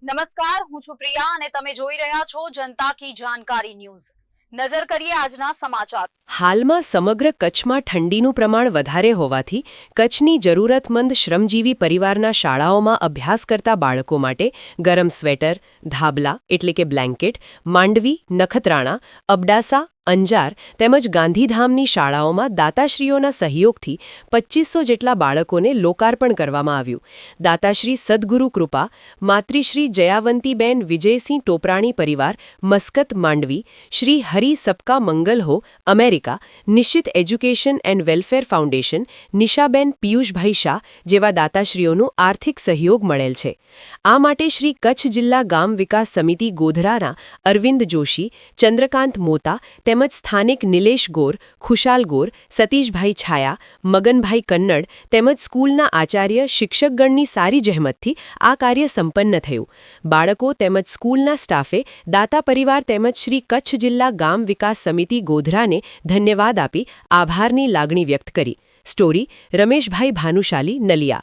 નમસ્કાર, હું છું પ્રિયા અને તમે જોઈ રહ્યા છો જનતા કી જાણકારી ન્યૂઝ। નજર કરીએ આજના સમાચાર। હાલમાં સમગ્ર કચ્છમાં ઠંડીનું પ્રમાણ વધારે હોવાથી કચ્છની જરૂરતમંદ શ્રમજીવી પરિવારના શાળાઓમાં અભ્યાસ કરતા બાળકો માટે ગરમ સ્વેટર, ધાબલા એટલે કે બ્લેન્કેટ, માંડવી, નખત્રાણા, અબડાસા, અંજાર તેમજ ગાંધીધામની શાળાઓમાં દાતાશ્રીઓના સહયોગથી 2500 જેટલા બાળકોને લોકાર્પણ કરવામાં આવ્યું। દાતાશ્રી સદગુરુ કૃપા, માતૃશ્રી જયાવંતીબેન વિજયસિંહ ટોપરાણી પરિવાર, મસ્કત માંડવી, શ્રી હરિ સબકા મંગલ હો, અમેરિકા, નિશ્ચિત એજ્યુકેશન એન્ડ વેલફેર ફાઉન્ડેશન, નિશાબેન પિયુષભાઈ શાહ જેવા દાતાશ્રીઓનું આર્થિક સહયોગ મળેલ છે। આ માટે શ્રી કચ્છ જિલ્લા ગામ વિકાસ સમિતિ ગોધરાના અરવિંદ જોશી, ચંદ્રકાંત મોતા તેમજ સ્થાનિક નિલેશ ગોર, ખુશાલ ગોર, સતીશભાઈ છાયા, મગનભાઈ કન્નડ તેમજ સ્કૂલના આચાર્ય શિક્ષકગણની સારી જહેમતથી આ કાર્ય સંપન્ન થયું। બાળકો તેમજ સ્કૂલના સ્ટાફે દાતા પરિવાર તેમજ શ્રી કચ્છ જિલ્લા ગામ વિકાસ સમિતિ ગોધરાને ધન્યવાદ આપી આભારની લાગણી વ્યક્ત કરી। સ્ટોરી રમેશભાઈ ભાનુશાલી, નલિયા।